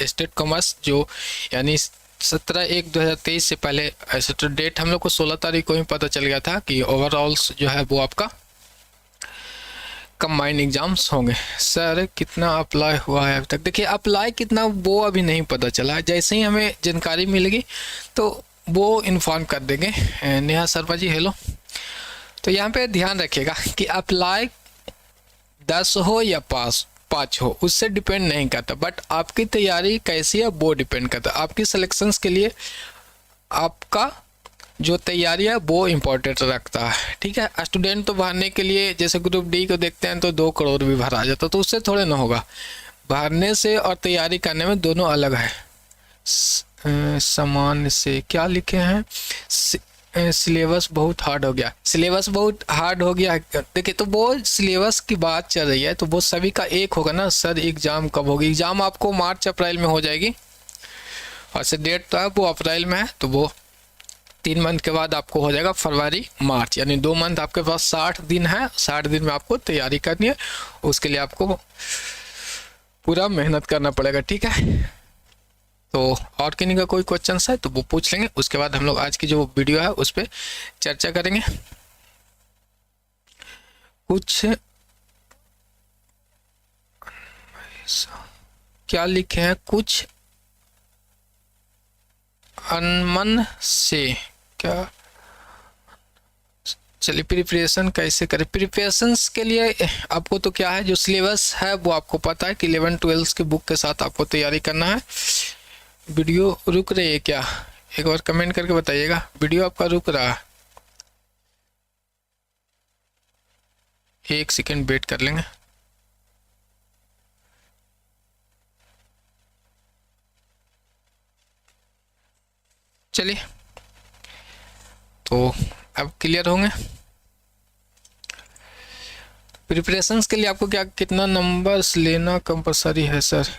State commerce जो यानी 17/1/2023 से पहले, ऐसे तो डेट हम लोग को 16 तारीख को ही पता चल गया था कि ओवरऑल जो है वो आपका कंबाइंड एग्जाम्स होंगे। सर कितना अप्लाई हुआ है अभी तक? देखिए अप्लाई कितना वो अभी नहीं पता चला, जैसे ही हमें जानकारी मिलेगी तो वो इन्फॉर्म कर देंगे। नेहा शर्मा जी हेलो। तो यहाँ पे ध्यान रखिएगा कि अप्लाई 10 हो या 5 हो उससे डिपेंड नहीं करता, बट आपकी तैयारी कैसी है वो डिपेंड करता है। आपकी सिलेक्शंस के लिए आपका जो तैयारी है वो इम्पोर्टेंट रखता है, ठीक है। स्टूडेंट तो भरने के लिए जैसे ग्रुप डी को देखते हैं तो 2 करोड़ भी भरा जाता, तो उससे थोड़े ना होगा। भरने से और तैयारी करने में दोनों अलग है। समान से क्या लिखे हैं? सिलेबस बहुत हार्ड हो गया। सिलेबस बहुत हार्ड हो गया, देखिए तो वो सिलेबस की बात चल रही है, तो वो सभी का एक होगा ना। सर एग्ज़ाम कब होगी? एग्ज़ाम आपको मार्च अप्रैल में हो जाएगी, और से डेट तो है वो अप्रैल में है, तो वो 3 मंथ के बाद आपको हो जाएगा फरवरी मार्च, यानी 2 मंथ आपके पास 60 दिन है। 60 दिन में आपको तैयारी करनी है, उसके लिए आपको पूरा मेहनत करना पड़ेगा, ठीक है। तो और किन्हीं का कोई क्वेश्चन है तो वो पूछ लेंगे, उसके बाद हम लोग आज की जो वीडियो है उस पर चर्चा करेंगे। कुछ क्या लिखे हैं? कुछ अनमन से क्या? चलिए प्रिपरेशन कैसे करें? प्रिपरेशंस के लिए आपको तो क्या है, जो सिलेबस है वो आपको पता है कि 11-12 की बुक के साथ आपको तैयारी करना है। वीडियो रुक रही है क्या? एक बार कमेंट करके बताइएगा, वीडियो आपका रुक रहा है। 1 सेकेंड वेट कर लेंगे। चलिए तो अब क्लियर होंगे। प्रिपरेशंस के लिए आपको क्या कितना नंबर्स लेना कंपलसरी है? सर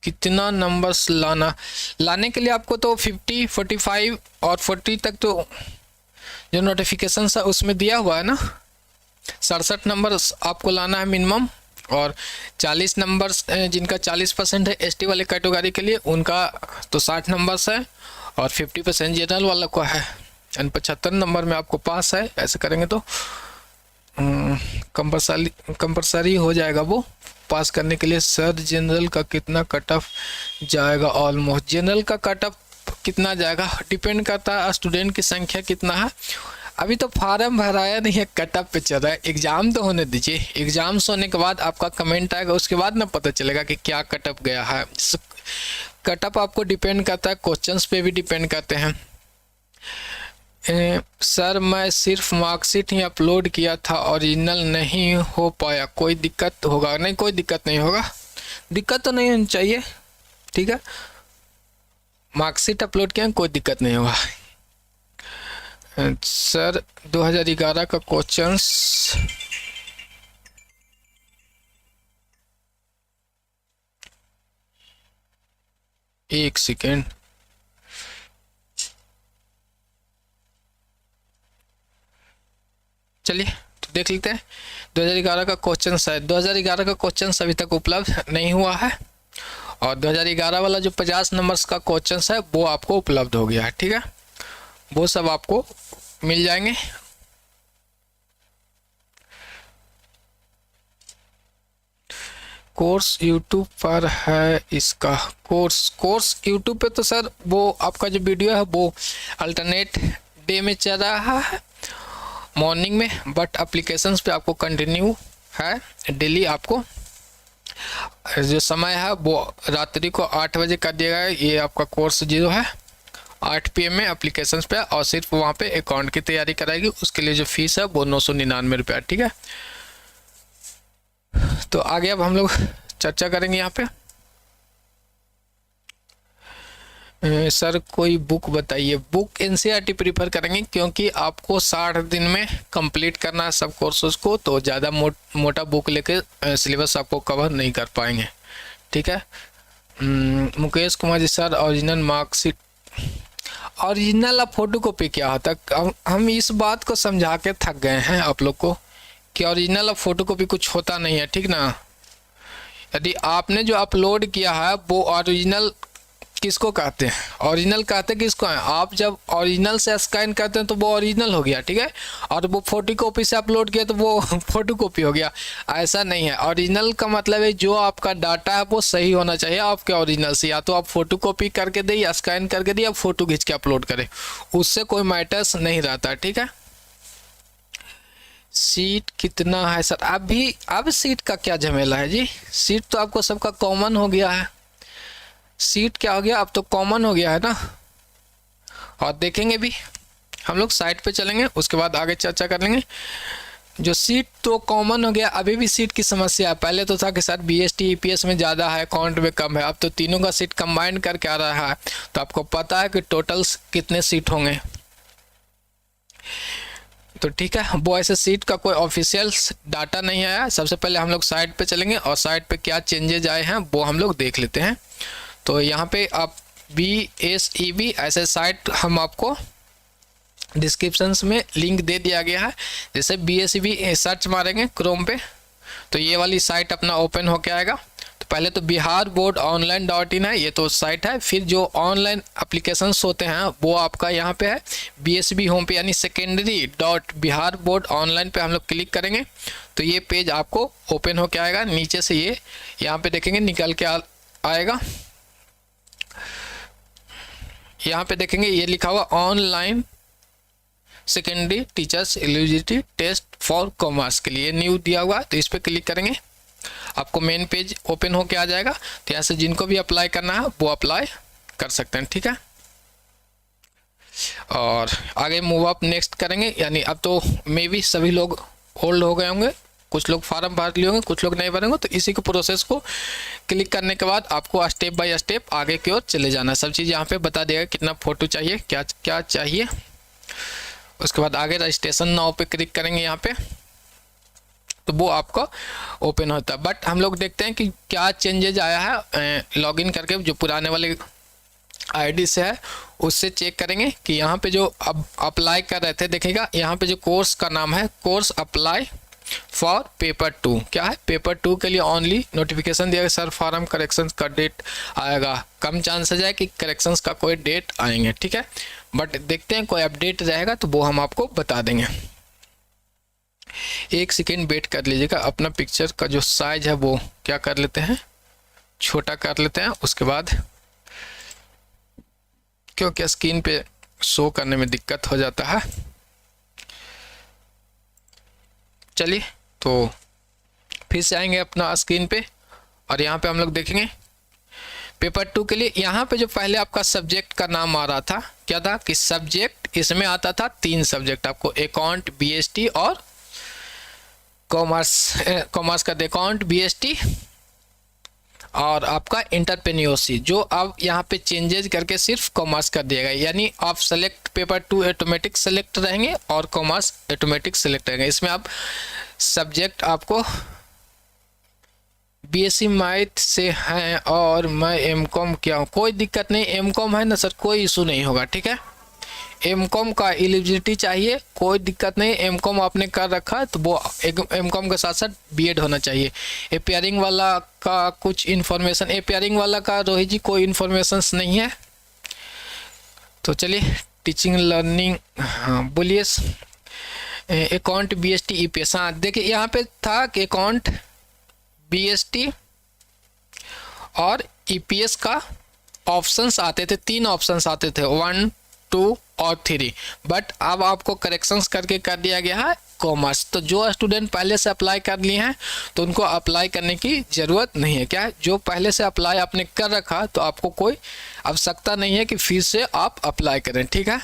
कितना नंबर्स लाने के लिए आपको तो 50, 45 और 40 तक तो जो नोटिफिकेशन है उसमें दिया हुआ है ना। 67 नंबर्स आपको लाना है मिनिमम, और 40 नंबर्स जिनका 40% है एसटी वाले कैटेगरी के लिए, उनका तो 60 नंबर्स है, और 50% जनरल वाला को है, यानी 75 नंबर में आपको पास है। ऐसे करेंगे तो कंपलसरी हो जाएगा वो पास करने के लिए। सर जनरल का कितना कट ऑफ जाएगा? ऑलमोस्ट जनरल का कट ऑफ कितना जाएगा डिपेंड करता है स्टूडेंट की संख्या कितना है। अभी तो फार्म भराया नहीं है, कट ऑफ पे चल रहा है। एग्जाम तो होने दीजिए, एग्जाम्स होने के बाद आपका कमेंट आएगा, उसके बाद ना पता चलेगा कि क्या कट ऑफ गया है। कट ऑफ आपको डिपेंड करता है, क्वेश्चंस पे भी डिपेंड करते हैं। सर मैं सिर्फ मार्कशीट ही अपलोड किया था, ओरिजिनल नहीं हो पाया, कोई दिक्कत होगा? नहीं कोई दिक्कत नहीं होगा, दिक्कत तो नहीं होनी चाहिए, ठीक है। मार्कशीट अपलोड किया कोई दिक्कत नहीं होगा। सर 2011 का क्वेश्चंस एक सेकेंड, चलिए तो देख लेते हैं। 2011 का क्वेश्चन है, 2011 का क्वेश्चन अभी तक उपलब्ध नहीं हुआ है, और 2011 वाला जो 50 नंबर्स का क्वेश्चन है वो आपको उपलब्ध हो गया है, ठीक है। वो सब आपको मिल जाएंगे। कोर्स यूट्यूब पर है इसका? कोर्स यूट्यूब पे तो सर वो आपका जो वीडियो है वो अल्टरनेट डे में चल रहा है, मॉर्निंग में, बट एप्लीकेशंस पे आपको कंटिन्यू है। डेली आपको जो समय है वो रात्रि को 8 बजे कर दिया गया है। ये आपका कोर्स जो है 8 PM में एप्लीकेशंस पे, और सिर्फ वहाँ पे अकाउंट की तैयारी कराएगी। उसके लिए जो फीस है वो 999 रुपया, ठीक है। तो आगे अब हम लोग चर्चा करेंगे यहाँ पे। सर कोई बुक बताइए? बुक एनसीईआरटी प्रीफर करेंगे, क्योंकि आपको 60 दिन में कंप्लीट करना है सब कोर्सेज को, तो ज़्यादा मोटा बुक लेके सिलेबस आपको कवर नहीं कर पाएंगे, ठीक है। Mukesh Kumar ji sir original marksheet, original photocopy क्या होता है? हम इस बात को समझा के थक गए हैं आप लोग को कि ओरिजिनल फोटो कॉपी कुछ होता नहीं है, ठीक ना। यदि आपने जो अपलोड किया है वो ओरिजिनल किसको कहते हैं, ओरिजिनल कहते हैं किसको है, आप जब ओरिजिनल से स्कैन करते हैं तो वो ओरिजिनल हो गया, ठीक है, और वो फोटो कॉपी से अपलोड किया तो वो फोटो कॉपी हो गया। ऐसा नहीं है, ओरिजिनल का मतलब है जो आपका डाटा है वो सही होना चाहिए आपके ओरिजिनल से, या तो आप फोटो कॉपी करके दें या स्कैन करके दें या फोटो खींच के अपलोड करें, उससे कोई मैटर्स नहीं रहता, ठीक है। सीट कितना है सर, अब सीट का क्या झमेला है जी, सीट तो आपको सबका कॉमन हो गया है, सीट क्या हो गया अब तो कॉमन हो गया है ना। और देखेंगे भी हम लोग साइट पे चलेंगे, उसके बाद आगे चर्चा कर लेंगे। जो सीट तो कॉमन हो गया, अभी भी सीट की समस्या है। पहले तो था कि सर बीएसटी ईपीएस में ज़्यादा है, अकाउंट में कम है, अब तो तीनों का सीट कंबाइन करके आ रहा है, तो आपको पता है कि टोटल कितने सीट होंगे। तो ठीक है, वो ऐसे सीट का कोई ऑफिशियल डाटा नहीं आया। सबसे पहले हम लोग साइट पे चलेंगे और साइट पे क्या चेंजेज आए हैं वो हम लोग देख लेते हैं। तो यहाँ पे आप BSEB ऐसे साइट हम आपको डिस्क्रिप्शंस में लिंक दे दिया गया है। जैसे BSEB सर्च मारेंगे क्रोम पे तो ये वाली साइट अपना ओपन होके आएगा। तो पहले तो बिहार बोर्ड online.in है, ये तो साइट है। फिर जो ऑनलाइन एप्लीकेशंस होते हैं वो आपका यहाँ पे है BSEB होम पे, यानी secondary.bihar board online पे हम लोग क्लिक करेंगे तो ये पेज आपको ओपन होके आएगा। नीचे से ये यहाँ पे देखेंगे निकल के आएगा, यहाँ पे देखेंगे ये लिखा हुआ online secondary teachers eligibility test for commerce के लिए न्यू दिया हुआ, तो इस पर क्लिक करेंगे आपको मेन पेज ओपन होके आ जाएगा। तो यहाँ से जिनको भी अप्लाई करना है वो अप्लाई कर सकते हैं, ठीक है। और आगे मूव अप नेक्स्ट करेंगे, यानी अब तो मे भी सभी लोग होल्ड हो गए होंगे, कुछ लोग फार्म भर लिए होंगे, कुछ लोग नहीं भरेंगे। तो इसी के प्रोसेस को क्लिक करने के बाद आपको स्टेप बाय स्टेप आगे की ओर चले जाना है। सब चीज़ यहाँ पे बता देगा, कितना फ़ोटो चाहिए, क्या क्या चाहिए। उसके बाद आगे रजिस्ट्रेशन नाउ पे क्लिक करेंगे यहाँ पे, तो वो आपका ओपन होता है। बट हम लोग देखते हैं कि क्या चेंजेज आया है। लॉगिन करके जो पुराने वाले आईडी से है उससे चेक करेंगे कि यहाँ पे जो अब अप्लाई कर रहे थे, देखिएगा यहाँ पे जो कोर्स का नाम है कोर्स अप्लाई फॉर पेपर 2, क्या है पेपर 2 के लिए ओनली नोटिफिकेशन दिया गया सर फॉर्म करेक्शंस का डेट आएगा। कम चांसेस है कि करेक्शंस का कोई डेट आएंगे, ठीक है। बट देखते हैं कोई अपडेट रहेगा तो वो हम आपको बता देंगे। एक सेकेंड वेट कर लीजिएगा, अपना पिक्चर का जो साइज है वो क्या कर लेते हैं, छोटा कर लेते हैं। उसके बाद क्योंकि स्क्रीन पे शो करने में दिक्कत हो जाता है। चलिए तो फिर से आएंगे अपना स्क्रीन पे और यहाँ पे हम लोग देखेंगे पेपर 2 के लिए। यहाँ पे जो पहले आपका सब्जेक्ट का नाम आ रहा था, क्या था कि सब्जेक्ट इसमें आता था 3 सब्जेक्ट आपको, अकाउंट BST और कॉमर्स का अकाउंट BST और आपका एंटरप्रेन्योरशिप, जो अब यहाँ पे चेंजेस करके सिर्फ कॉमर्स कर दिया गया। यानी आप सेलेक्ट पेपर 2 ऑटोमेटिक सेलेक्ट रहेंगे और कॉमर्स ऑटोमेटिक सेलेक्ट रहेंगे। इसमें आप सब्जेक्ट आपको BSc मैथ से हैं और मैं MCOM किया हूँ, कोई दिक्कत नहीं। MCOM है ना सर, कोई इशू नहीं होगा, ठीक है। MCOM का एलिजिबिलिटी चाहिए, कोई दिक्कत नहीं। MCOM आपने कर रखा है तो वो MCOM के साथ साथ BEd होना चाहिए। एपियरिंग वाला का कुछ इन्फॉर्मेशन, एपियरिंग वाला का रोहित जी कोई इन्फॉर्मेशन नहीं है। तो चलिए टीचिंग लर्निंग, हाँ बोलिए। अकाउंट BST EPS, हाँ देखिए यहाँ पे था कि अकाउंट BST और EPS का ऑप्शंस आते थे, 3 ऑप्शंस आते थे, 1, 2 और 3। बट अब आपको करेक्शंस करके कर दिया गया है कॉमर्स। तो जो स्टूडेंट पहले से अप्लाई कर लिए हैं तो उनको अप्लाई करने की ज़रूरत नहीं है। क्या है, जो पहले से अप्लाई आपने कर रखा तो आपको कोई आवश्यकता नहीं है कि फिर से आप अप्लाई करें, ठीक है।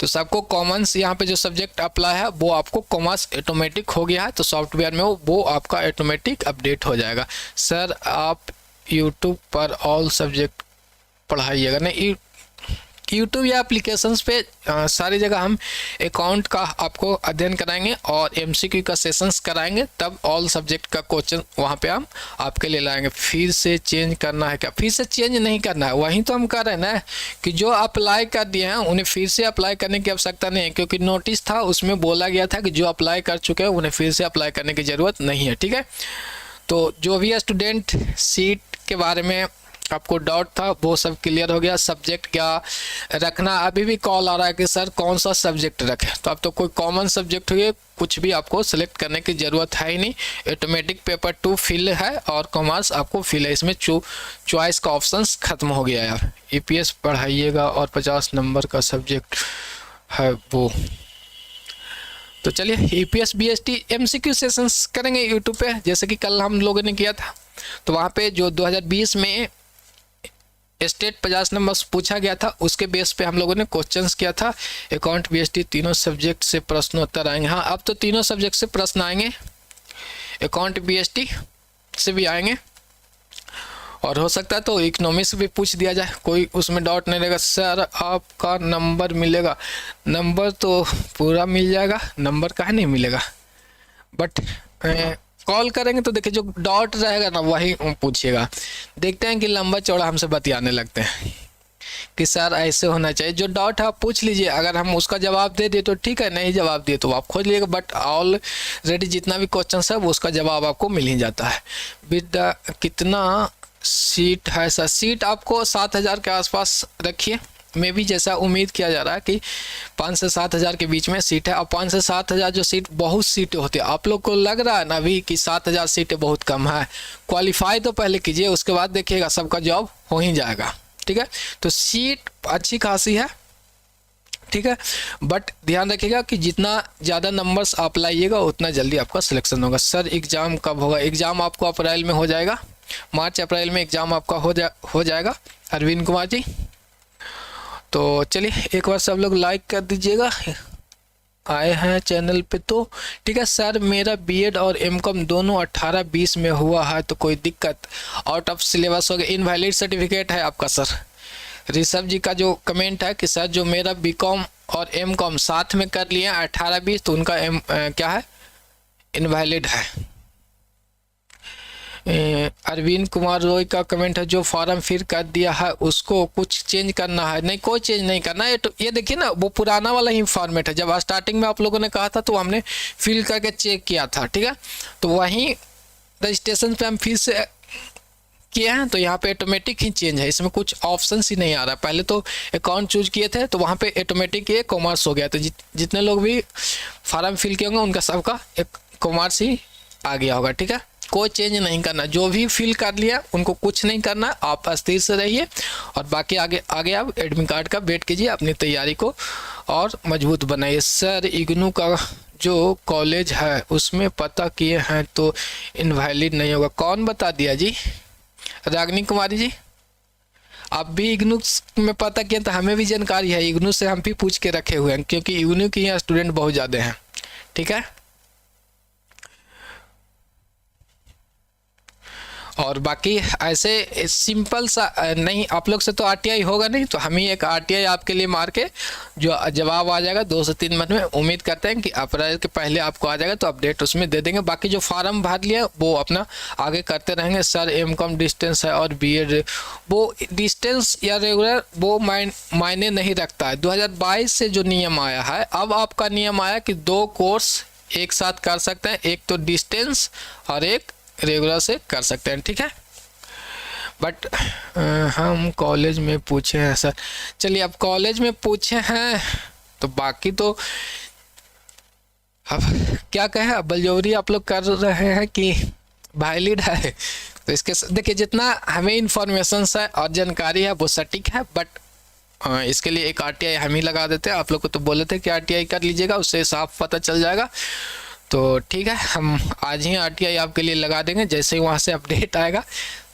तो सबको कॉमर्स यहाँ पे जो सब्जेक्ट अप्लाई है वो आपको कॉमर्स ऑटोमेटिक हो गया है, तो सॉफ्टवेयर में वो आपका ऑटोमेटिक अपडेट हो जाएगा। सर आप यूट्यूब पर ऑल सब्जेक्ट पढ़ाइएगा, नहीं यूट्यूब या एप्लीकेशंस पे सारी जगह हम अकाउंट का आपको अध्ययन कराएंगे और MCQ का सेशंस कराएंगे, तब ऑल सब्जेक्ट का क्वेश्चन वहाँ पे हम आपके लिए लाएंगे। फिर से चेंज करना है क्या, फिर से चेंज नहीं करना है, वहीं तो हम कर रहे हैं ना कि जो अप्लाई कर दिए हैं उन्हें फिर से अप्लाई करने की आवश्यकता नहीं है, क्योंकि नोटिस था उसमें बोला गया था कि जो अप्लाई कर चुके हैं उन्हें फिर से अप्लाई करने की ज़रूरत नहीं है, ठीक है। तो जो भी स्टूडेंट सीट के बारे में आपको डाउट था वो सब क्लियर हो गया। सब्जेक्ट क्या रखना, अभी भी कॉल आ रहा है कि सर कौन सा सब्जेक्ट रखें, तो अब तो कोई कॉमन सब्जेक्ट हुए, कुछ भी आपको सेलेक्ट करने की ज़रूरत है ही नहीं। ऑटोमेटिक पेपर 2 फिल है और कॉमर्स आपको फिल है, इसमें चॉइस का ऑप्शंस खत्म हो गया यार। ईपीएस पढ़ाइएगा और 50 नंबर का सब्जेक्ट है वो। तो चलिए ईपीएस बीएसटी एमसीक्यू सेशंस करेंगे यूट्यूब पे, जैसे कि कल हम लोगों ने किया था। तो वहाँ पे जो 2020 में स्टेट 50 नंबर पूछा गया था उसके बेस पे हम लोगों ने क्वेश्चंस किया था। अकाउंट बीएसटी तीनों सब्जेक्ट से प्रश्नोत्तर आएंगे। हाँ, अब तो तीनों सब्जेक्ट से प्रश्न आएंगे, अकाउंट बीएसटी से भी आएंगे और हो सकता है तो इकोनॉमिक्स भी पूछ दिया जाए, कोई उसमें डाउट नहीं रहेगा। सर आपका नंबर मिलेगा, नंबर तो पूरा मिल जाएगा, नंबर काहे नहीं मिलेगा, बट कॉल करेंगे तो देखिए जो डाउट रहेगा ना वही पूछिएगा। देखते हैं कि लंबा चौड़ा हमसे बतियाने लगते हैं कि सर ऐसे होना चाहिए। जो डाउट है आप पूछ लीजिए, अगर हम उसका जवाब दे दिए तो ठीक है, नहीं जवाब दिए तो आप खोज लीजिएगा। बट ऑलरेडी जितना भी क्वेश्चन है वो उसका जवाब आपको मिल ही जाता है। विद कितना सीट है सर? सीट आपको 7,000 के आसपास रखिए, में भी जैसा उम्मीद किया जा रहा है कि 5 से 7,000 के बीच में सीट है। और 5 से 7,000 जो सीट बहुत सीटें होती है, आप लोग को लग रहा है ना अभी कि 7,000 सीटें बहुत कम है, क्वालिफाई तो पहले कीजिए, उसके बाद देखिएगा सबका जॉब हो ही जाएगा। ठीक है, तो सीट अच्छी खासी है, ठीक है, बट ध्यान रखिएगा कि जितना ज़्यादा नंबर्स आप लाइएगा उतना जल्दी आपका सिलेक्शन होगा। सर एग्ज़ाम कब होगा? एग्ज़ाम आपको अप्रैल में हो जाएगा, मार्च अप्रैल में एग्ज़ाम आपका हो जाएगा अरविंद कुमार जी। तो चलिए एक बार सब लोग लाइक कर दीजिएगा, आए हैं चैनल पे तो ठीक है। सर मेरा बीएड और एमकॉम दोनों 18-20 में हुआ है, तो कोई दिक्कत? आउट ऑफ सिलेबस हो गया, इनवैलिड सर्टिफिकेट है आपका सर। ऋषभ जी का जो कमेंट है कि सर जो मेरा बीकॉम और एमकॉम साथ में कर लिए 18-20, तो उनका क्या है, इनवैलिड है। अरविंद कुमार रॉय का कमेंट है जो फॉर्म फिर कर दिया है उसको कुछ चेंज करना है? नहीं, कोई चेंज नहीं करना है। तो ये देखिए ना, वो पुराना वाला ही फॉर्मेट है, जब स्टार्टिंग में आप लोगों ने कहा था तो हमने फिल करके चेक किया था, ठीक है। तो वहीं रजिस्ट्रेशन पे हम फिर से किए हैं, तो यहाँ पे ऑटोमेटिक ही चेंज है, इसमें कुछ ऑप्शन ही नहीं आ रहा। पहले तो अकाउंट चूज किए थे तो वहाँ पे ऑटोमेटिक ये कॉमर्स हो गया, तो जितने लोग भी फॉर्म फिल किए होंगे उनका सबका एक कॉमर्स ही आ गया होगा, ठीक है। कोई चेंज नहीं करना, जो भी फिल कर लिया उनको कुछ नहीं करना, आप अस्थिर से रहिए और बाकी आगे आप एडमिट कार्ड का वेट कीजिए, अपनी तैयारी को और मजबूत बनाइए। सर इग्नू का जो कॉलेज है उसमें पता किए हैं तो इनवैलिड नहीं होगा? कौन बता दिया जी? रागनी कुमारी जी, आप भी इग्नू में पता किए तो हमें भी जानकारी है, इग्नू से हम भी पूछ के रखे हुए हैं क्योंकि इग्नू के यहाँ स्टूडेंट बहुत ज़्यादा हैं, ठीक है। और बाकी ऐसे सिंपल सा नहीं, आप लोग से तो आरटीआई होगा नहीं, तो हम ही एक आरटीआई आपके लिए मार के जो जवाब आ जाएगा 2 से 3 मिनट में, उम्मीद करते हैं कि अप्रैल के पहले आपको आ जाएगा, तो अपडेट उसमें दे देंगे। बाकी जो फार्म भर लिया वो अपना आगे करते रहेंगे। सर एमकॉम डिस्टेंस है और बीएड, वो डिस्टेंस या रेगुलर वो मायने नहीं रखता है। 2022 से जो नियम आया है, अब आपका नियम आया कि 2 कोर्स एक साथ कर सकते हैं, एक तो डिस्टेंस और एक रेगुलर से कर सकते हैं, ठीक है। बट हम कॉलेज में पूछे हैं सर। चलिए अब कॉलेज में पूछे हैं तो बाकी तो अब क्या कहें, अब बलजोरी आप लोग कर रहे हैं कि वैलिड है, तो इसके देखिए जितना हमें इंफॉर्मेशन है और जानकारी है वो सटीक है, बट इसके लिए एक आरटीआई हम ही लगा देते हैं। आप लोग को तो बोले थे कि आरटीआई कर लीजिएगा, उससे साफ पता चल जाएगा। तो ठीक है, हम आज ही आरटीआई आपके लिए लगा देंगे, जैसे ही वहाँ से अपडेट आएगा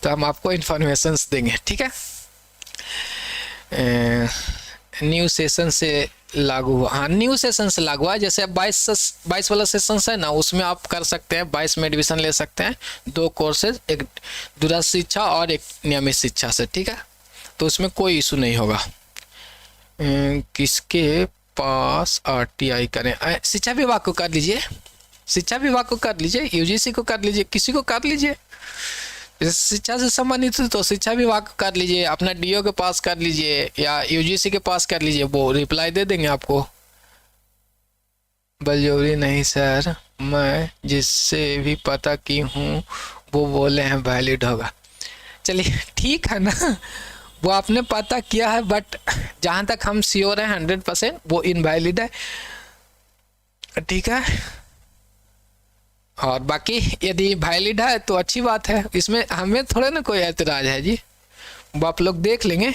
तो हम आपको इन्फॉर्मेशंस देंगे, ठीक है। न्यू सेशन से लागू हुआ, हाँ न्यू सेशन से लागू हुआ। जैसे अब 22 वाला सेशन है ना, उसमें आप कर सकते हैं, 22 में एडमिशन ले सकते हैं, 2 कोर्सेज, एक दूरस्थ शिक्षा और एक नियमित शिक्षा से, ठीक है। तो उसमें कोई इशू नहीं होगा। किसके पास आरटीआई करें? शिक्षा विभाग को कर लीजिए, शिक्षा विभाग को कर लीजिए, यूजीसी को कर लीजिए, किसी को कर लीजिए, शिक्षा से संबंधित तो शिक्षा विभाग को कर लीजिए, अपना डीओ के पास कर लीजिए या यूजीसी के पास कर लीजिए, वो रिप्लाई दे देंगे आपको। बलजोरी नहीं सर, मैं जिससे भी पता की हूँ वो बोले हैं वैलिड होगा। चलिए ठीक है ना, वो आपने पता किया है, बट जहाँ तक हम श्योर हैं 100% वो इनवैलिड है, ठीक है। और बाकी यदि वैलिड है तो अच्छी बात है, इसमें हमें थोड़ा ना कोई ऐतराज है जी, वो आप लोग देख लेंगे।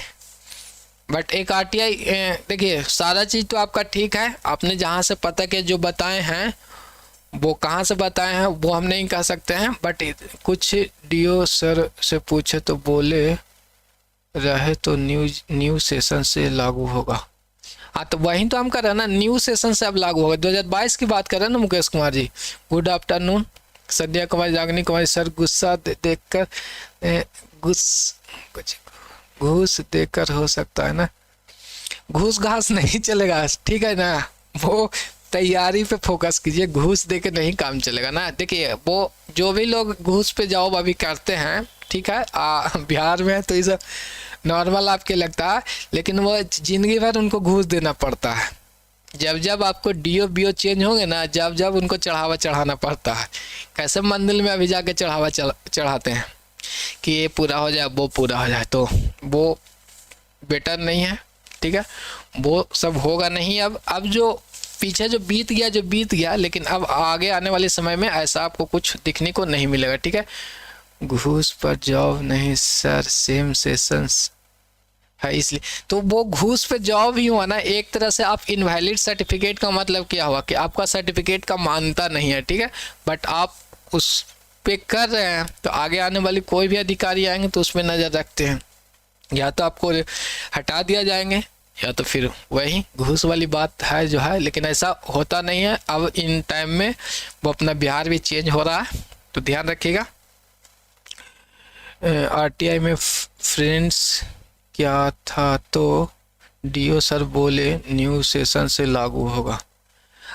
बट एक आरटीआई देखिए, सारा चीज़ तो आपका ठीक है, आपने जहाँ से पता किया जो बताए हैं वो कहाँ से बताए हैं वो हम नहीं कह सकते हैं, बट कुछ डीओ सर से पूछे तो बोले रहे तो न्यू सेशन से लागू होगा। हाँ तो वही तो हम कर रहे हैं ना, न्यू सेशन से अब लागू होगा। 2022 की बात कर रहे हैं ना मुकेश कुमार जी। गुड आफ्टरनून संध्या कुमारी, जागनी कुमारी सर, गुस्सा देखकर घूस देकर हो सकता है ना, घूस घास नहीं चलेगा, ठीक है ना। वो तैयारी पे फोकस कीजिए, घूस दे के नहीं काम चलेगा ना। देखिए वो जो भी लोग घूस पे जॉब अभी करते हैं, ठीक है, बिहार में तो ये सब नॉर्मल आपके लगता है, लेकिन वो जिंदगी भर उनको घूस देना पड़ता है। जब जब आपको डीओ बीओ चेंज होंगे ना, जब जब उनको चढ़ावा चढ़ाना पड़ता है। कैसे मंदिर में अभी जाके चढ़ावा चढ़ाते हैं कि ये पूरा हो जाए वो पूरा हो जाए, तो वो बेटर नहीं है, ठीक है। वो सब होगा नहीं। अब जो पीछे जो बीत गया, लेकिन अब आगे आने वाले समय में ऐसा आपको कुछ दिखने को नहीं मिलेगा, ठीक है। घूस पर जॉब नहीं सर, सेम सेशंस है इसलिए, तो वो घूस पे जॉब ही हुआ ना एक तरह से। आप इनवैलिड सर्टिफिकेट का मतलब क्या हुआ कि आपका सर्टिफिकेट का मान्यता नहीं है, ठीक है, बट आप उस पे कर रहे हैं, तो आगे आने वाले कोई भी अधिकारी आएंगे तो उसमें नज़र रखते हैं, या तो आपको हटा दिया जाएंगे या तो फिर वही घूस वाली बात है जो है। लेकिन ऐसा होता नहीं है अब इन टाइम में, वो अपना बिहार भी चेंज हो रहा है, तो ध्यान रखिएगा। आरटीआई में फ्रेंड्स क्या था तो डीओ सर बोले न्यू सेशन से लागू होगा।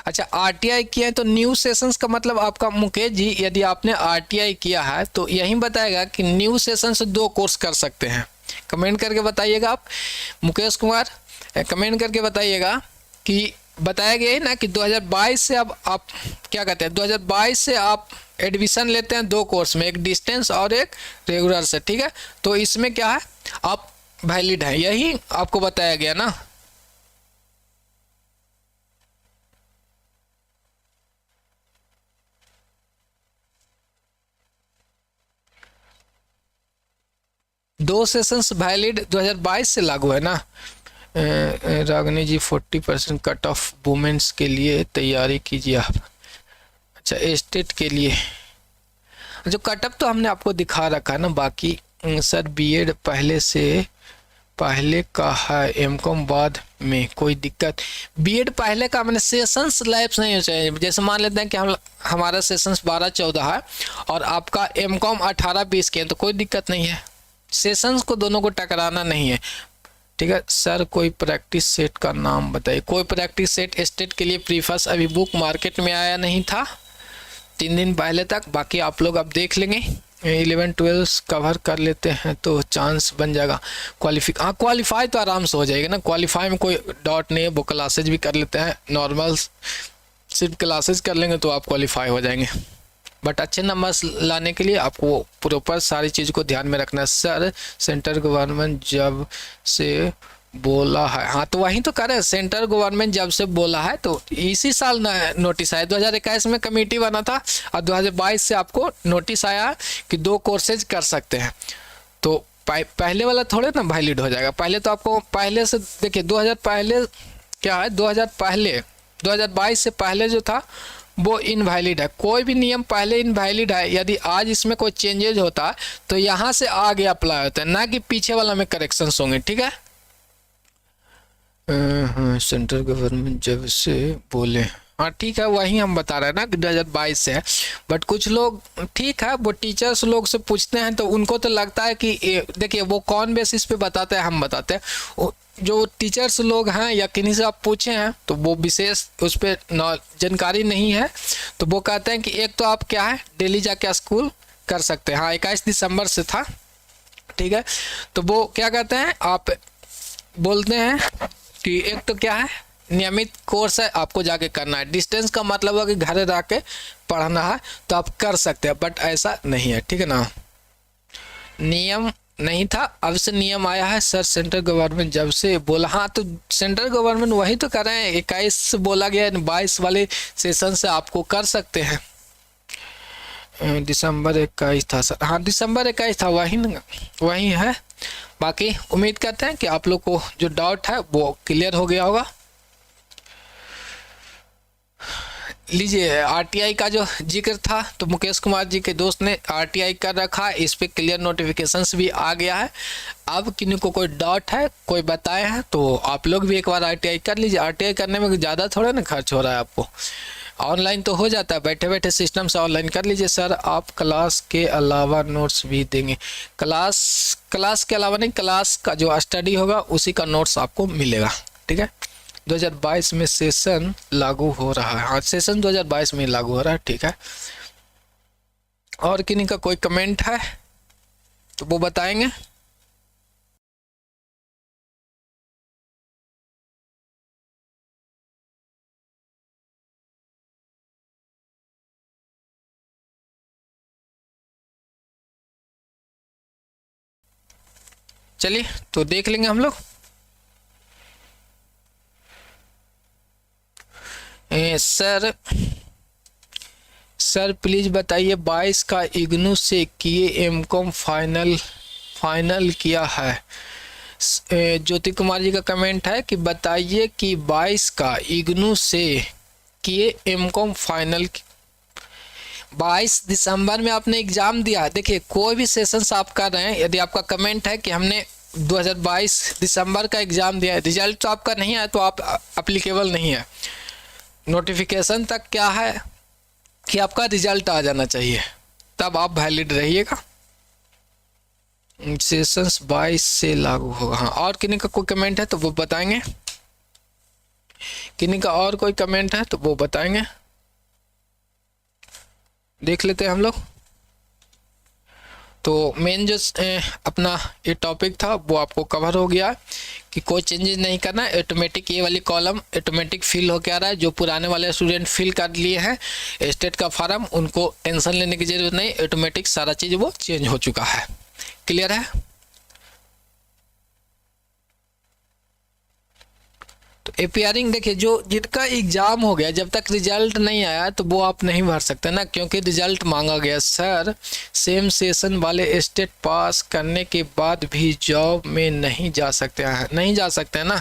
अच्छा, आरटीआई किया है तो न्यू सेशंस का मतलब आपका मुकेश जी, यदि आपने आरटीआई किया है तो यही बताएगा कि न्यू सेशन से 2 कोर्स कर सकते हैं। कमेंट करके बताइएगा आप, मुकेश कुमार कमेंट करके बताइएगा कि बताया गया है ना कि 2022 से अब आप क्या कहते हैं, 2022 से आप एडमिशन लेते हैं 2 कोर्स में, एक डिस्टेंस और एक रेगुलर से, ठीक है। तो इसमें क्या है, आप वैलिड है, यही आपको बताया गया ना। दो सेशंस वैलिड 2022 से लागू है ना। रागनी जी 40% कट ऑफ वुमेन्स के लिए तैयारी कीजिए आप। अच्छा, स्टेट के लिए जो कटअप तो हमने आपको दिखा रखा है ना। बाकी सर बीएड पहले का है, एमकॉम बाद में कोई दिक्कत। बीएड पहले का मैंने सेशंस लैप्स नहीं हो चाहिए। जैसे मान लेते हैं कि हमारा सेशंस 12-14 है और आपका एमकॉम 18-20 के हैं, तो कोई दिक्कत नहीं है। सेशंस को दोनों को टकराना नहीं है, ठीक है। सर कोई प्रैक्टिस सेट का नाम बताइए। कोई प्रैक्टिस सेट स्टेट के लिए प्रीफर्स अभी बुक मार्केट में आया नहीं था 3 दिन पहले तक। बाकी आप लोग अब देख लेंगे, 11-12 कवर कर लेते हैं तो चांस बन जाएगा। क्वालिफाई तो आराम से हो जाएगा ना। क्वालिफाई में कोई डाउट नहीं है। वो क्लासेज भी कर लेते हैं, नॉर्मल सिर्फ क्लासेज कर लेंगे तो आप क्वालिफाई हो जाएंगे। बट अच्छे नंबर्स लाने के लिए आपको प्रॉपर सारी चीज़ को ध्यान में रखना है। सर सेंट्रल गवर्नमेंट जब से बोला है, हाँ तो वही तो करे। सेंट्रल गवर्नमेंट जब से बोला है तो इसी साल नोटिस आया, 2021 में कमेटी बना था और 2022 से आपको नोटिस आया कि 2 कोर्सेज कर सकते हैं। तो पहले वाला थोड़े ना वैलिड हो जाएगा। पहले तो आपको पहले से देखिए 2000 पहले क्या है, 2022 से पहले जो था वो इनवैलिड है। कोई भी नियम पहले इनवैलिड है। यदि आज इसमें कोई चेंजेज होता है तो यहाँ से आगे अप्लाई होता है, ना कि पीछे वाला में करेक्शंस होंगे, ठीक है। सेंट्रल गवर्नमेंट जब से बोले, हाँ ठीक है, वही हम बता रहे हैं ना कि 2022 से है। बट कुछ लोग ठीक है, वो टीचर्स लोग से पूछते हैं तो उनको तो लगता है कि देखिए वो कौन बेसिस पे बताते हैं, हम बताते हैं। जो टीचर्स लोग हैं या किन्हीं से आप पूछे हैं तो वो विशेष उस पर जानकारी नहीं है, तो वो कहते हैं कि एक तो आप क्या है डेली जाके स्कूल कर सकते हैं। हाँ 21 दिसंबर से था, ठीक है। तो वो क्या कहते हैं, आप बोलते हैं कि एक तो क्या है नियमित कोर्स है, आपको जाके करना है। डिस्टेंस का मतलब है कि घर रह के पढ़ना है तो आप कर सकते हैं, बट ऐसा नहीं है, ठीक है ना। नियम नहीं था, अब से नियम आया है सर। सेंट्रल गवर्नमेंट जब से बोला, हाँ तो सेंट्रल गवर्नमेंट वही तो कर रहे हैं। 21 से बोला गया है, 22 वाले सेशन से आपको कर सकते हैं। दिसंबर 21 था सर, हाँ दिसंबर 21 था, वही है। बाकी उम्मीद करते हैं कि आप लोग को जो डाउट है वो क्लियर हो गया होगा। लीजिए, आरटीआई का जो जिक्र था तो मुकेश कुमार जी के दोस्त ने आरटीआई कर रखा है, इस पे क्लियर नोटिफिकेशंस भी आ गया है। अब किन्हीं को कोई डाउट है, कोई बताए हैं तो आप लोग भी एक बार आरटीआई कर लीजिए। आरटीआई करने में ज़्यादा थोड़ा ना खर्च हो रहा है, आपको ऑनलाइन तो हो जाता है, बैठे बैठे सिस्टम से ऑनलाइन कर लीजिए। सर आप क्लास के अलावा नोट्स भी देंगे? क्लास के अलावा नहीं, क्लास का जो स्टडी होगा उसी का नोट्स आपको मिलेगा, ठीक है। 2022 में सेशन लागू हो रहा है, हाँ सेशन 2022 में लागू हो रहा है, ठीक है। और किन्हीं का कोई कमेंट है तो वो बताएंगे। चलिए तो देख लेंगे हम लोग। सर प्लीज बताइए, 22 का इग्नू से किए एमकॉम फाइनल किया है। ज्योति कुमार जी का कमेंट है कि बताइए कि 22 का इग्नू से किए एमकॉम फाइनल। 22 दिसंबर में आपने एग्जाम दिया। देखिए कोई भी सेशंस आप कर रहे हैं, यदि आपका कमेंट है कि हमने 2022 दिसंबर का एग्जाम दिया है, रिजल्ट तो आपका नहीं आया तो आप अप्लीकेबल नहीं है। नोटिफिकेशन तक क्या है कि आपका रिजल्ट आ जाना चाहिए, तब आप वैलिड रहिएगा। सेशंस 22 से लागू होगा, हाँ। और किन्हीं का कोई कमेंट है तो वो बताएंगे, किन्हीं का और कोई कमेंट है तो वो बताएंगे, देख लेते हैं हम लोग। तो मेन जो अपना ये टॉपिक था वो आपको कवर हो गया कि कोई चेंजेस नहीं करना है। ऑटोमेटिक ये वाली कॉलम ऑटोमेटिक फिल होके आ रहा है। जो पुराने वाले स्टूडेंट फिल कर लिए हैं स्टेट का फॉर्म, उनको टेंशन लेने की जरूरत नहीं, ऑटोमेटिक सारा चीज़ वो चेंज हो चुका है। क्लियर है? तो एपीआरिंग देखिए, जो जिनका एग्जाम हो गया, जब तक रिजल्ट नहीं आया तो वो आप नहीं भर सकते ना, क्योंकि रिजल्ट मांगा गया। सर सेम सेशन वाले स्टेट पास करने के बाद भी जॉब में नहीं जा सकते हैं? नहीं जा सकते हैं ना,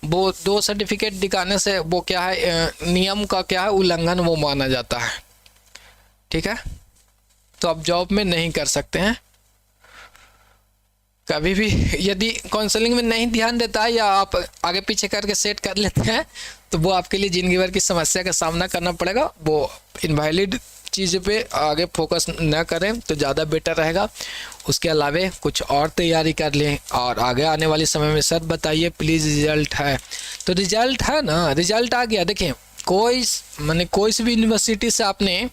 वो 2 सर्टिफिकेट दिखाने से वो क्या है, नियम का क्या है, उल्लंघन वो माना जाता है, ठीक है। तो आप जॉब में नहीं कर सकते हैं कभी भी। यदि काउंसलिंग में नहीं ध्यान देता है या आप आगे पीछे करके सेट कर लेते हैं तो वो आपके लिए जिंदगी भर की समस्या का सामना करना पड़ेगा। वो इनवैलिड चीज़ों पे आगे फोकस न करें तो ज़्यादा बेटर रहेगा। उसके अलावा कुछ और तैयारी कर लें और आगे आने वाले समय में सर बताइए प्लीज़ रिजल्ट है, तो रिजल्ट है ना, रिजल्ट आ गया। देखिए कोई सी भी यूनिवर्सिटी से आपने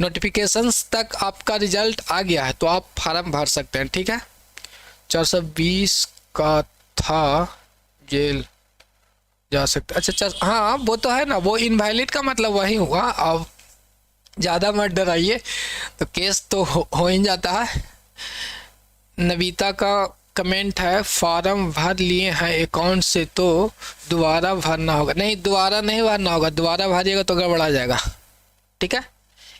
नोटिफिकेशंस तक आपका रिजल्ट आ गया है तो आप फार्म भर सकते हैं, ठीक है। 420 का था, जेल जा सकते, अच्छा हाँ वो तो है ना, वो इनवैलिड का मतलब वही हुआ। अब ज़्यादा मत डराइए, तो केस तो हो ही जाता है। नविता का कमेंट है, फॉर्म भर लिए हैं अकाउंट से तो दोबारा भरना होगा? नहीं, दोबारा नहीं भरना होगा, दोबारा भरिएगा तो गड़बड़ा जाएगा, ठीक है।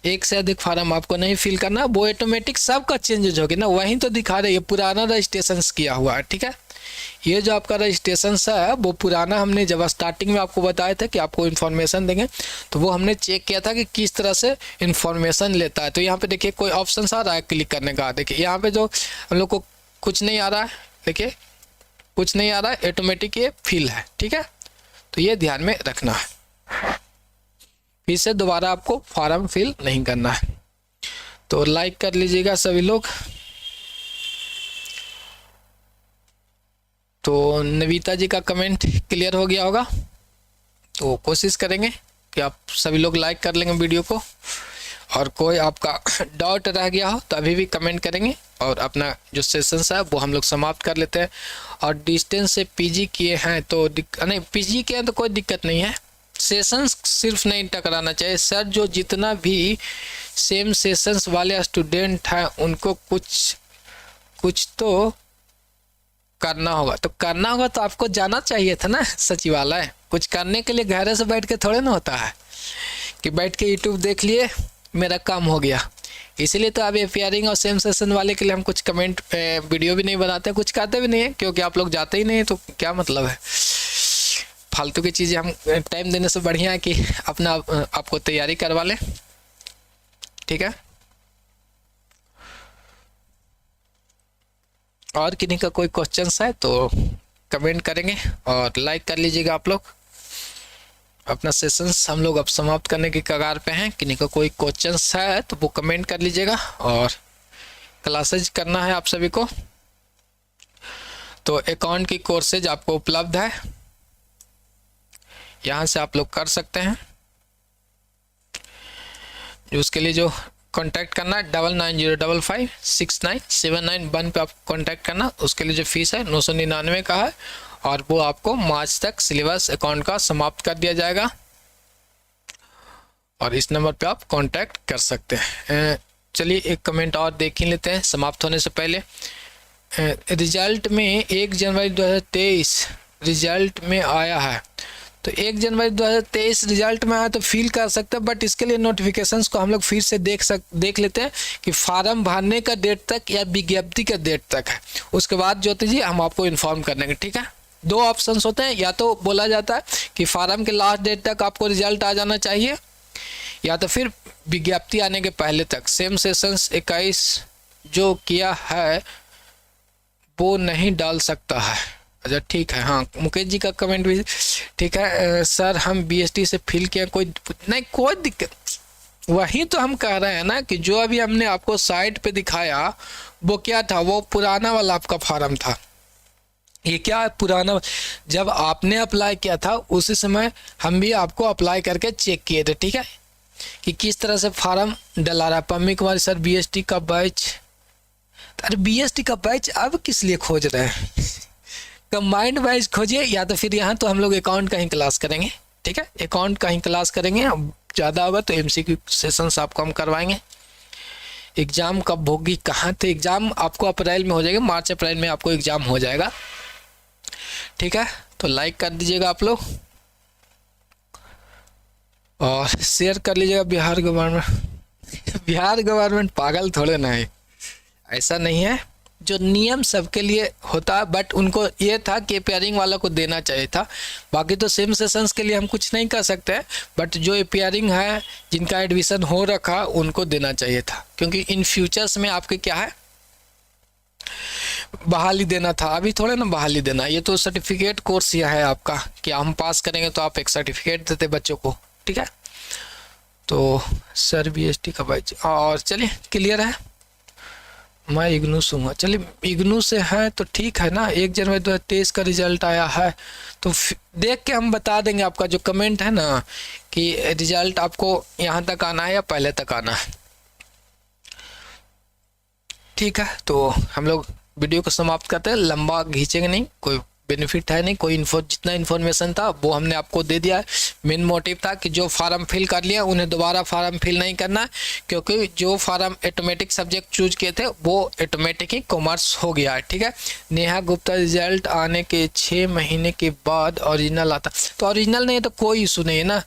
एक से अधिक फार्म आपको नहीं फिल करना, वो ऑटोमेटिक सबका चेंजेज होगी ना, वहीं तो दिखा रही है पुराना रजिस्ट्रेशन किया हुआ है, ठीक है। ये जो आपका रजिस्ट्रेशन है वो पुराना, हमने जब स्टार्टिंग में आपको बताया था कि आपको इन्फॉर्मेशन देंगे तो वो हमने चेक किया था कि किस तरह से इन्फॉर्मेशन लेता है। तो यहाँ पे देखिए कोई ऑप्शन आ रहा है क्लिक करने का, देखिए यहाँ पे जो हम लोग को कुछ नहीं आ रहा है, देखिए कुछ नहीं आ रहा है, ऑटोमेटिक ये फिल है, ठीक है। तो ये ध्यान में रखना है, फिर से दोबारा आपको फॉर्म फिल नहीं करना है। तो लाइक कर लीजिएगा सभी लोग। तो नविता जी का कमेंट क्लियर हो गया होगा, तो कोशिश करेंगे कि आप सभी लोग लाइक कर लेंगे वीडियो को और कोई आपका डाउट रह गया हो तो अभी भी कमेंट करेंगे और अपना जो सेशंस है वो हम लोग समाप्त कर लेते हैं। और डिस्टेंस से पीजी किए हैं तो नहीं, पीजी किए हैं तो कोई दिक्कत नहीं है, सेशंस सिर्फ नहीं टकराना चाहिए सर। जो जितना भी सेम सेशंस वाले स्टूडेंट हैं उनको कुछ तो करना होगा, तो आपको जाना चाहिए था ना सचिवालय। कुछ करने के लिए घर से बैठ के थोड़े ना होता है कि बैठ के यूट्यूब देख लिए मेरा काम हो गया। इसीलिए तो अब एपीआरिंग और सेम सेशन वाले के लिए हम कुछ कमेंट वीडियो भी नहीं बनाते, कुछ कहते भी नहीं है, क्योंकि आप लोग जाते ही नहीं है तो क्या मतलब है फालतू की चीज़ें हम टाइम देने से बढ़िया है कि अपना आपको तैयारी करवा लें। ठीक है, और किन्हीं का कोई क्वेश्चन है तो कमेंट करेंगे और लाइक कर लीजिएगा आप लोग। अपना सेशंस हम लोग अब समाप्त करने की कगार पे हैं। किन्हीं का कोई क्वेश्चन है तो वो कमेंट कर लीजिएगा। और क्लासेज करना है आप सभी को तो अकाउंट की कोर्सेज आपको उपलब्ध है, यहाँ से आप लोग कर सकते हैं। उसके लिए जो कांटेक्ट करना है 9905569791 पे आप कांटेक्ट करना। उसके लिए जो फीस है 999 का है और वो आपको मार्च तक सिलेबस अकाउंट का समाप्त कर दिया जाएगा। और इस नंबर पे आप कांटेक्ट कर सकते हैं। चलिए एक कमेंट और देख ही लेते हैं समाप्त होने से पहले। रिजल्ट में 1 जनवरी 2023 रिजल्ट में आया है, तो 1 जनवरी 2023 रिजल्ट में आया तो फील कर सकते हैं, बट इसके लिए नोटिफिकेशंस को हम लोग फिर से देख लेते हैं कि फार्म भरने का डेट तक या विज्ञप्ति का डेट तक है। उसके बाद ज्योति जी हम आपको इन्फॉर्म कर देंगे। ठीक है, 2 ऑप्शंस होते हैं, या तो बोला जाता है कि फार्म के लास्ट डेट तक आपको रिजल्ट आ जाना चाहिए, या तो फिर विज्ञप्ति आने के पहले तक। सेम सेशंस 21 जो किया है वो नहीं डाल सकता है। अच्छा ठीक है, हाँ मुकेश जी का कमेंट भी ठीक है। सर हम बीएसटी से फिल किया, कोई नहीं, कोई दिक्कत। वही तो हम कह रहे हैं ना कि जो अभी हमने आपको साइट पे दिखाया वो क्या था, वो पुराना वाला आपका फॉर्म था। ये क्या पुराना, जब आपने अप्लाई किया था उसी समय हम भी आपको अप्लाई करके चेक किए थे। ठीक है, कि किस तरह से फॉर्म डला रहा है। पम्मी कुमारी सर बीएसटी का बैच, अरे बीएसटी का बैच अब किस लिए खोज रहे हैं? कंबाइंड बैच खोजिए, या तो फिर यहाँ तो हम लोग अकाउंट का ही क्लास करेंगे। ठीक है, अकाउंट का ही क्लास करेंगे। अब ज़्यादा होगा तो एमसीक्यू सेशंस आपको हम करवाएंगे। एग्ज़ाम कब होगी, कहाँ थे? एग्ज़ाम आपको अप्रैल में हो जाएगा, मार्च अप्रैल में आपको एग्ज़ाम हो जाएगा। ठीक है, तो लाइक कर दीजिएगा आप लोग और शेयर कर लीजिएगा। बिहार गवर्नमेंट पागल थोड़े ना है, ऐसा नहीं है। जो नियम सबके लिए होता है, बट उनको ये था कि एपीआरिंग वाला को देना चाहिए था। बाकी तो सेम सेशंस के लिए हम कुछ नहीं कर सकते हैं, बट जो एपीआरिंग है जिनका एडमिशन हो रखा उनको देना चाहिए था, क्योंकि इन फ्यूचर्स में आपके क्या है बहाली देना था। अभी थोड़े ना बहाली देना, ये तो सर्टिफिकेट कोर्स यह है आपका कि हम पास करेंगे तो आप एक सर्टिफिकेट देते बच्चों को। ठीक है, तो सर बीएसटी का बैच, और चलिए क्लियर है। मैं इग्नू से हूँ, चलिए इग्नू से है तो ठीक है ना। 1 जनवरी 2023 का रिजल्ट आया है तो देख के हम बता देंगे। आपका जो कमेंट है ना कि रिजल्ट आपको यहाँ तक आना है या पहले तक आना है। ठीक है, तो हम लोग वीडियो को समाप्त करते हैं, लंबा खींचेंगे नहीं, कोई बेनिफिट है नहीं, कोई जितना इन्फॉर्मेशन था वो हमने आपको दे दिया है। मेन मोटिव था कि जो फार्म फिल कर लिया उन्हें दोबारा फार्म फिल नहीं करना, क्योंकि जो फार्म ऑटोमेटिक सब्जेक्ट चूज किए थे वो ऑटोमेटिक ही कॉमर्स हो गया है। ठीक है, नेहा गुप्ता रिजल्ट आने के 6 महीने के बाद ओरिजिनल आता, तो ओरिजिनल नहीं तो कोई इशू नहीं है ना।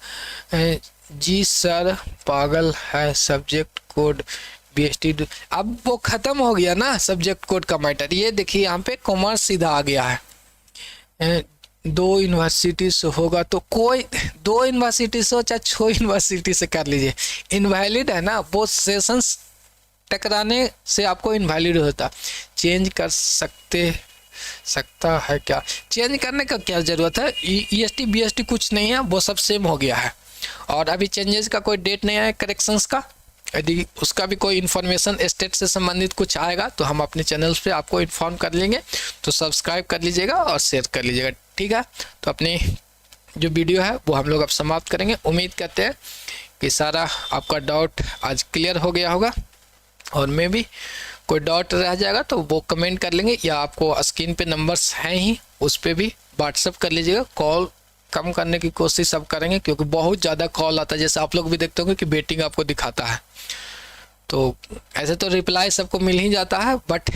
जी सर पागल है सब्जेक्ट कोड बीएसटी, अब वो खत्म हो गया ना सब्जेक्ट कोड का मैटर। ये देखिए यहाँ पे कॉमर्स सीधा आ गया है। 2 यूनिवर्सिटी से होगा तो कोई 2 यूनिवर्सिटी से हो चाहे 6 यूनिवर्सिटी से कर लीजिए, इनवैलिड है ना। वो सेशंस टकराने से आपको इनवैलिड होता। चेंज कर सकता है क्या? चेंज करने का क्या ज़रूरत है? ईएसटी बीएसटी कुछ नहीं है, वो सब सेम हो गया है। और अभी चेंजेस का कोई डेट नहीं आया करेक्शंस का। यदि उसका भी कोई इन्फॉर्मेशन स्टेट से संबंधित कुछ आएगा तो हम अपने चैनल्स पे आपको इन्फॉर्म कर लेंगे। तो सब्सक्राइब कर लीजिएगा और शेयर कर लीजिएगा। ठीक है, तो अपनी जो वीडियो है वो हम लोग अब समाप्त करेंगे। उम्मीद करते हैं कि सारा आपका डाउट आज क्लियर हो गया होगा, और मैं भी कोई डाउट रह जाएगा तो वो कमेंट कर लेंगे, या आपको स्क्रीन पे नंबर्स हैं ही उस पर भी व्हाट्सअप कर लीजिएगा। कॉल कम करने की कोशिश सब करेंगे क्योंकि बहुत ज़्यादा कॉल आता है, जैसे आप लोग भी देखते होंगे कि वेटिंग आपको दिखाता है। तो ऐसे तो रिप्लाई सबको मिल ही जाता है, बट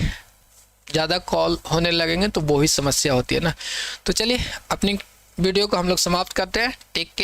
ज़्यादा कॉल होने लगेंगे तो वो ही समस्या होती है ना। तो चलिए अपनी वीडियो को हम लोग समाप्त करते हैं। Take care.